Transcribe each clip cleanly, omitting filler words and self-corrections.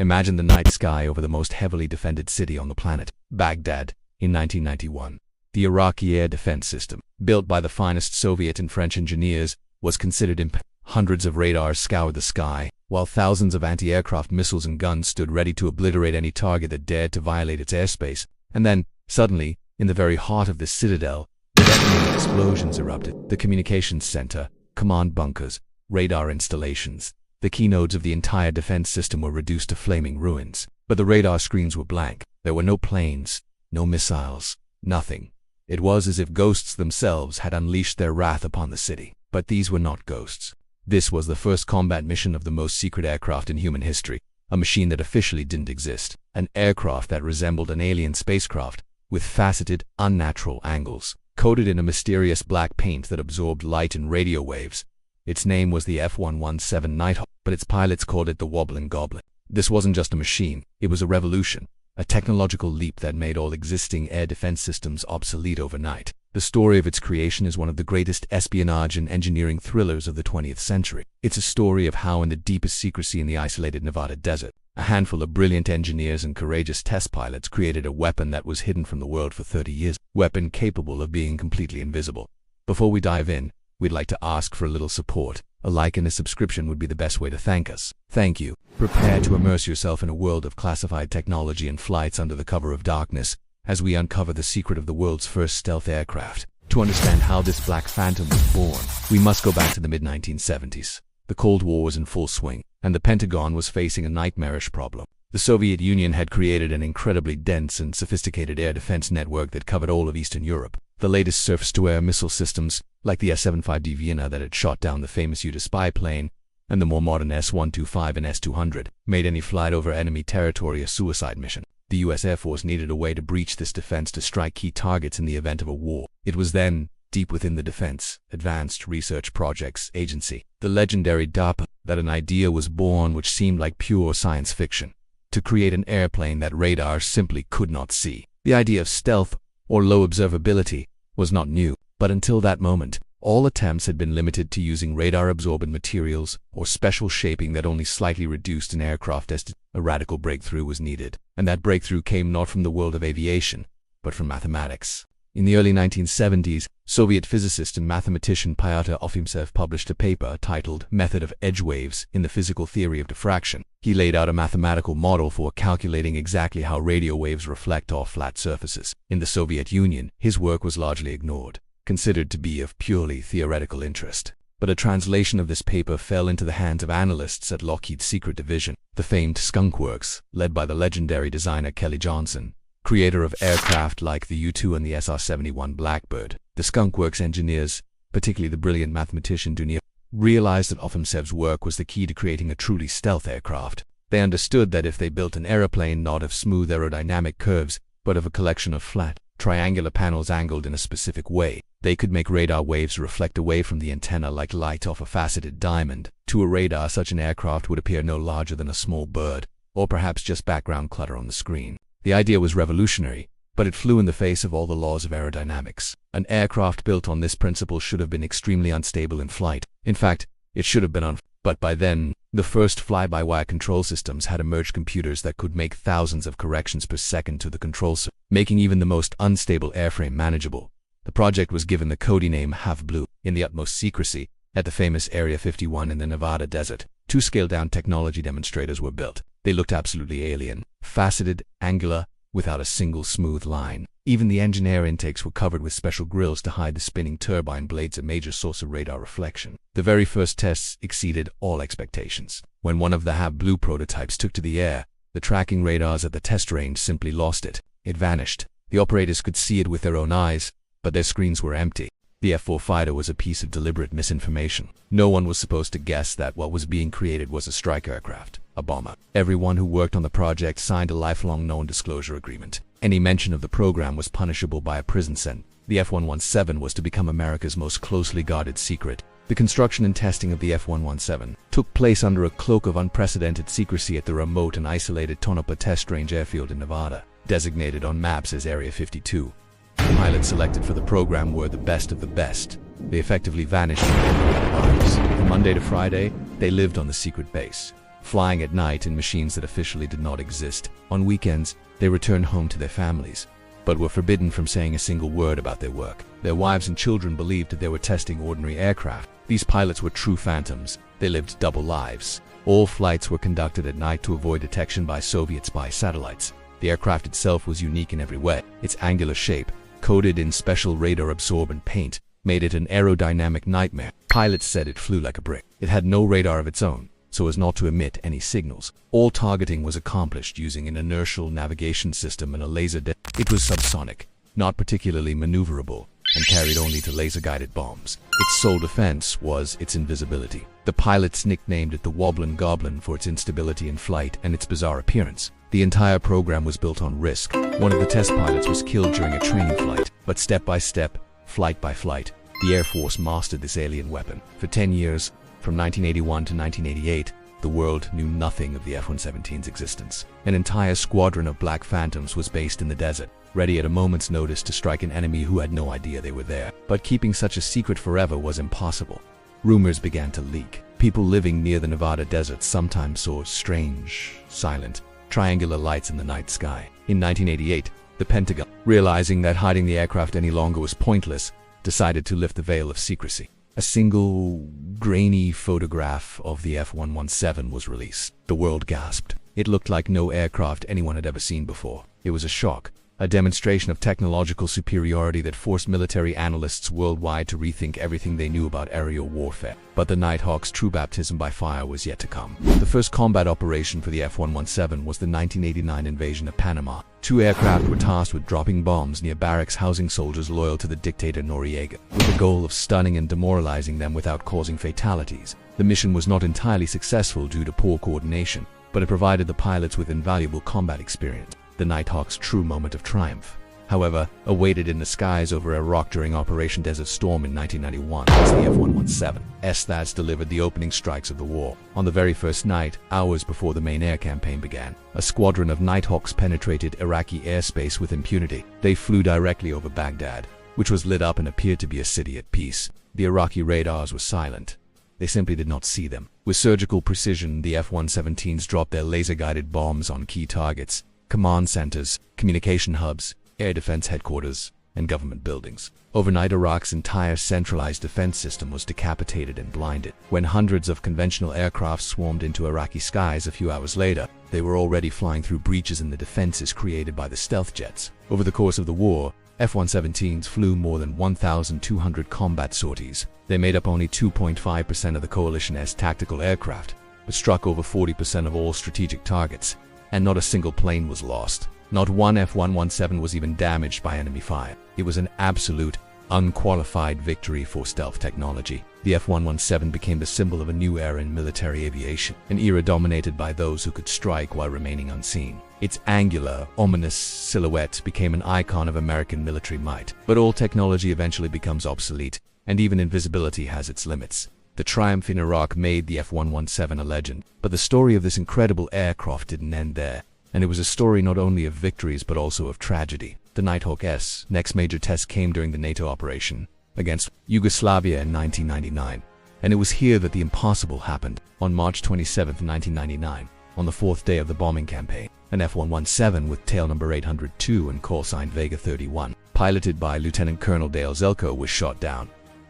Imagine the night sky over the most heavily defended city on the planet, Baghdad, in 1991. The Iraqi air defense system, built by the finest Soviet and French engineers, was considered impenetrable. Hundreds of radars scoured the sky, while thousands of anti-aircraft missiles and guns stood ready to obliterate any target that dared to violate its airspace. And then, suddenly, in the very heart of this citadel, detonating explosions erupted. The communications center, command bunkers, radar installations, the keynotes of the entire defense system were reduced to flaming ruins. But the radar screens were blank. There were no planes, no missiles, nothing. It was as if ghosts themselves had unleashed their wrath upon the city. But these were not ghosts. This was the first combat mission of the most secret aircraft in human history, a machine that officially didn't exist, an aircraft that resembled an alien spacecraft, with faceted, unnatural angles, coated in a mysterious black paint that absorbed light and radio waves. Its name was the F-117 Nighthawk, but its pilots called it the Wobblin Goblin. This wasn't just a machine, it was a revolution, a technological leap that made all existing air defense systems obsolete overnight. The story of its creation is one of the greatest espionage and engineering thrillers of the 20th century. It's a story of how, in the deepest secrecy in the isolated Nevada desert, a handful of brilliant engineers and courageous test pilots created a weapon that was hidden from the world for 30 years, a weapon capable of being completely invisible. Before we dive in, we'd like to ask for a little support. A like and a subscription would be the best way to thank us. Thank you. Prepare to immerse yourself in a world of classified technology and flights under the cover of darkness, as we uncover the secret of the world's first stealth aircraft. To understand how this Black Phantom was born, we must go back to the mid-1970s. The Cold War was in full swing, and the Pentagon was facing a nightmarish problem. The Soviet Union had created an incredibly dense and sophisticated air defense network that covered all of Eastern Europe. The latest surface-to-air missile systems, like the S-75D Vienna that had shot down the famous U-2 spy plane, and the more modern S-125 and S-200, made any flight over enemy territory a suicide mission. The U.S. Air Force needed a way to breach this defense to strike key targets in the event of a war. It was then, deep within the Defense Advanced Research Projects Agency, the legendary DARPA, that an idea was born which seemed like pure science fiction: to create an airplane that radar simply could not see. The idea of stealth, or low observability, was not new, but until that moment, all attempts had been limited to using radar-absorbent materials or special shaping that only slightly reduced an aircraft distance. A radical breakthrough was needed, and that breakthrough came not from the world of aviation, but from mathematics. In the early 1970s, Soviet physicist and mathematician Pyotr Ofimtsev published a paper titled Method of Edge Waves in the Physical Theory of Diffraction. He laid out a mathematical model for calculating exactly how radio waves reflect off flat surfaces. In the Soviet Union, his work was largely ignored, considered to be of purely theoretical interest. But a translation of this paper fell into the hands of analysts at Lockheed's secret division, the famed Skunk Works, led by the legendary designer Kelly Johnson, creator of aircraft like the U-2 and the SR-71 Blackbird. The Skunk Works engineers, particularly the brilliant mathematician Dunia, realized that Ofimtsev's work was the key to creating a truly stealth aircraft. They understood that if they built an aeroplane not of smooth aerodynamic curves, but of a collection of flat, triangular panels angled in a specific way, they could make radar waves reflect away from the antenna like light off a faceted diamond. To a radar, such an aircraft would appear no larger than a small bird, or perhaps just background clutter on the screen. The idea was revolutionary, but it flew in the face of all the laws of aerodynamics. An aircraft built on this principle should have been extremely unstable in flight. In fact, it should have been but by then, the first fly-by-wire control systems had emerged, computers that could make thousands of corrections per second to the control circuit, making even the most unstable airframe manageable. The project was given the code name Half Blue. In the utmost secrecy, at the famous Area 51 in the Nevada desert, 2 scaled-down technology demonstrators were built. They looked absolutely alien, faceted, angular, without a single smooth line. Even the engine air intakes were covered with special grills to hide the spinning turbine blades, a major source of radar reflection. The very first tests exceeded all expectations. When one of the Half Blue prototypes took to the air, the tracking radars at the test range simply lost it. It vanished. The operators could see it with their own eyes, but their screens were empty. The F-4 fighter was a piece of deliberate misinformation. No one was supposed to guess that what was being created was a strike aircraft, a bomber. Everyone who worked on the project signed a lifelong non-disclosure agreement. Any mention of the program was punishable by a prison sentence. The F-117 was to become America's most closely guarded secret. The construction and testing of the F-117 took place under a cloak of unprecedented secrecy at the remote and isolated Tonopah Test Range airfield in Nevada, designated on maps as Area 52. The pilots selected for the program were the best of the best. They effectively vanished from their lives. From Monday to Friday, they lived on the secret base, flying at night in machines that officially did not exist. On weekends, they returned home to their families, but were forbidden from saying a single word about their work. Their wives and children believed that they were testing ordinary aircraft. These pilots were true phantoms. They lived double lives. All flights were conducted at night to avoid detection by Soviet spy satellites. The aircraft itself was unique in every way. Its angular shape, coated in special radar-absorbent paint, made it an aerodynamic nightmare. Pilots said it flew like a brick. It had no radar of its own, so as not to emit any signals. All targeting was accomplished using an inertial navigation system and a laser. It was subsonic, not particularly maneuverable, and carried only to laser-guided bombs. Its sole defense was its invisibility. The pilots nicknamed it the Wobblin Goblin for its instability in flight and its bizarre appearance. The entire program was built on risk. One of the test pilots was killed during a training flight, but step by step, flight by flight, the Air Force mastered this alien weapon. For 10 years, from 1981 to 1988, the world knew nothing of the F-117's existence. An entire squadron of Black Phantoms was based in the desert, ready at a moment's notice to strike an enemy who had no idea they were there. But keeping such a secret forever was impossible. Rumors began to leak. People living near the Nevada desert sometimes saw strange, silent, triangular lights in the night sky. In 1988, the Pentagon, realizing that hiding the aircraft any longer was pointless, decided to lift the veil of secrecy. A single, grainy photograph of the F-117 was released. The world gasped. It looked like no aircraft anyone had ever seen before. It was a shock, a demonstration of technological superiority that forced military analysts worldwide to rethink everything they knew about aerial warfare. But the Nighthawk's true baptism by fire was yet to come. The first combat operation for the F-117 was the 1989 invasion of Panama. 2 aircraft were tasked with dropping bombs near barracks housing soldiers loyal to the dictator Noriega, with the goal of stunning and demoralizing them without causing fatalities. The mission was not entirely successful due to poor coordination, but it provided the pilots with invaluable combat experience. The Nighthawk's true moment of triumph, however, awaited in the skies over Iraq during Operation Desert Storm in 1991 as the F-117 S-THAADs delivered the opening strikes of the war. On the very first night, hours before the main air campaign began, a squadron of Nighthawks penetrated Iraqi airspace with impunity. They flew directly over Baghdad, which was lit up and appeared to be a city at peace. The Iraqi radars were silent. They simply did not see them. With surgical precision, the F-117s dropped their laser-guided bombs on key targets, command centers, communication hubs, air defense headquarters, and government buildings. Overnight, Iraq's entire centralized defense system was decapitated and blinded. When hundreds of conventional aircraft swarmed into Iraqi skies a few hours later, they were already flying through breaches in the defenses created by the stealth jets. Over the course of the war, F-117s flew more than 1,200 combat sorties. They made up only 2.5% of the coalition's tactical aircraft, but struck over 40% of all strategic targets, and not a single plane was lost. Not one F-117 was even damaged by enemy fire. It was an absolute, unqualified victory for stealth technology. The F-117 became the symbol of a new era in military aviation, an era dominated by those who could strike while remaining unseen. Its angular, ominous silhouette became an icon of American military might. But all technology eventually becomes obsolete, and even invisibility has its limits. The triumph in Iraq made the F-117 a legend, but the story of this incredible aircraft didn't end there. And it was a story not only of victories but also of tragedy. The Nighthawk's next major test came during the NATO operation against Yugoslavia in 1999. And it was here that the impossible happened. On March 27, 1999, on the 4th day of the bombing campaign, an F-117 with tail number 802 and call sign Vega 31, piloted by Lieutenant Colonel Dale Zelko, was shot down.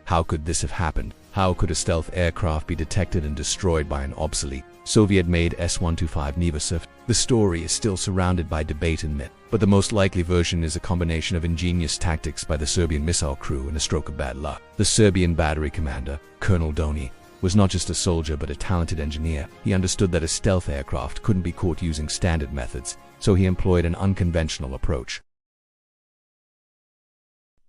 How could this have happened? How could a stealth aircraft be detected and destroyed by an obsolete, Soviet-made S-125 Niva? The story is still surrounded by debate and myth, but the most likely version is a combination of ingenious tactics by the Serbian missile crew and a stroke of bad luck. The Serbian battery commander, Colonel Doni, was not just a soldier but a talented engineer. He understood that a stealth aircraft couldn't be caught using standard methods, so he employed an unconventional approach.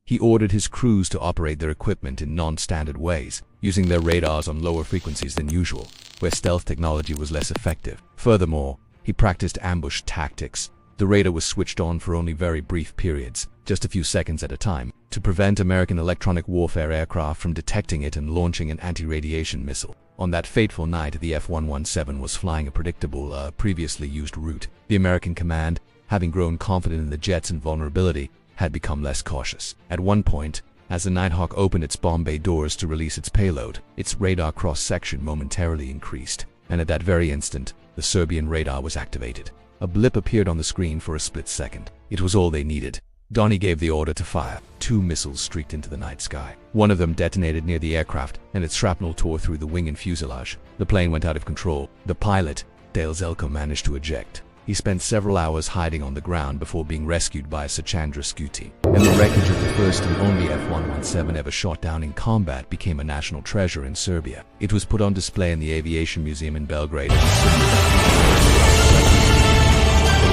He ordered his crews to operate their equipment in non-standard ways, using their radars on lower frequencies than usual, where stealth technology was less effective. Furthermore, he practiced ambush tactics. The radar was switched on for only very brief periods, just a few seconds at a time, to prevent American electronic warfare aircraft from detecting it and launching an anti-radiation missile. On that fateful night, the F-117 was flying a predictable, previously used route. The American command, having grown confident in the jet's invulnerability, had become less cautious. At one point, as the Nighthawk opened its bomb bay doors to release its payload, its radar cross-section momentarily increased. and at that very instant, the Serbian radar was activated. A blip appeared on the screen for a split second. It was all they needed. Donnie gave the order to fire. 2 missiles streaked into the night sky. One of them detonated near the aircraft, and its shrapnel tore through the wing and fuselage. The plane went out of control. The pilot, Dale Zelko, managed to eject. He spent several hours hiding on the ground before being rescued by a Sachandra rescue team. And the wreckage of the first and only F-117 ever shot down in combat became a national treasure in Serbia. It was put on display in the Aviation Museum in Belgrade. The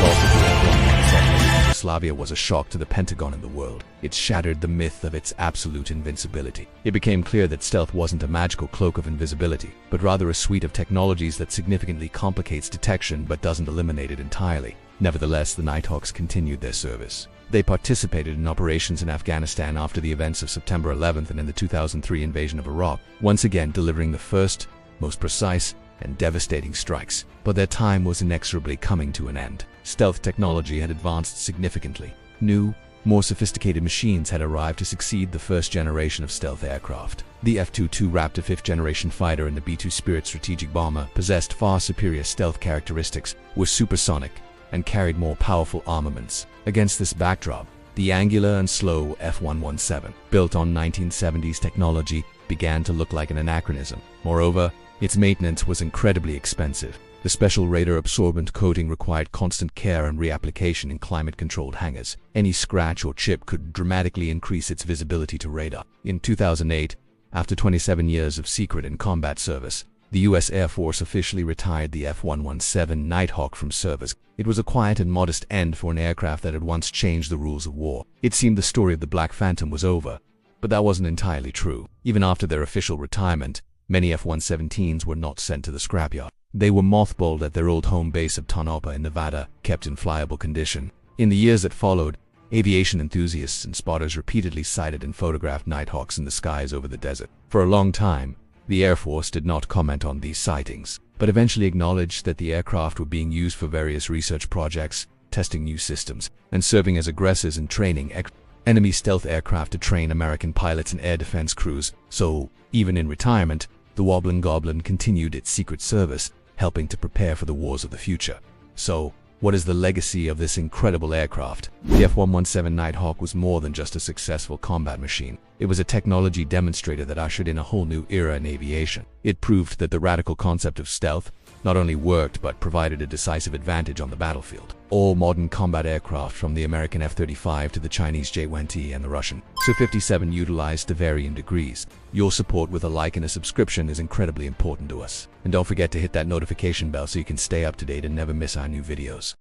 loss of the F-117 in Yugoslavia was a shock to the Pentagon and the world. It shattered the myth of its absolute invincibility. It became clear that stealth wasn't a magical cloak of invisibility, but rather a suite of technologies that significantly complicates detection but doesn't eliminate it entirely. Nevertheless, the Nighthawks continued their service. They participated in operations in Afghanistan after the events of September 11th and in the 2003 invasion of Iraq, once again delivering the first, most precise, and devastating strikes. But their time was inexorably coming to an end. Stealth technology had advanced significantly. New, more sophisticated machines had arrived to succeed the first generation of stealth aircraft. The F-22 Raptor 5th generation fighter and the B-2 Spirit strategic bomber possessed far superior stealth characteristics, were supersonic, and carried more powerful armaments. Against this backdrop, the angular and slow F-117, built on 1970s technology, began to look like an anachronism. Moreover, its maintenance was incredibly expensive. The special radar absorbent coating required constant care and reapplication in climate-controlled hangars. Any scratch or chip could dramatically increase its visibility to radar. In 2008, after 27 years of secret and combat service, the U.S. Air Force officially retired the F-117 Nighthawk from service. It was a quiet and modest end for an aircraft that had once changed the rules of war. It seemed the story of the Black Phantom was over, but that wasn't entirely true. Even after their official retirement, many F-117s were not sent to the scrapyard. They were mothballed at their old home base of Tonopah in Nevada, kept in flyable condition. In the years that followed, aviation enthusiasts and spotters repeatedly sighted and photographed Nighthawks in the skies over the desert. For a long time, the Air Force did not comment on these sightings, but eventually acknowledged that the aircraft were being used for various research projects, testing new systems, and serving as aggressors in training enemy stealth aircraft to train American pilots and air defense crews. So, even in retirement, the Wobblin Goblin continued its secret service, helping to prepare for the wars of the future. So, what is the legacy of this incredible aircraft? The F-117 Nighthawk was more than just a successful combat machine. It was a technology demonstrator that ushered in a whole new era in aviation. It proved that the radical concept of stealth not only worked but provided a decisive advantage on the battlefield. All modern combat aircraft, from the American F-35 to the Chinese J-120 and the Russian Su-57, utilized to varying degrees. Your support with a like and a subscription is incredibly important to us. And don't forget to hit that notification bell so you can stay up to date and never miss our new videos.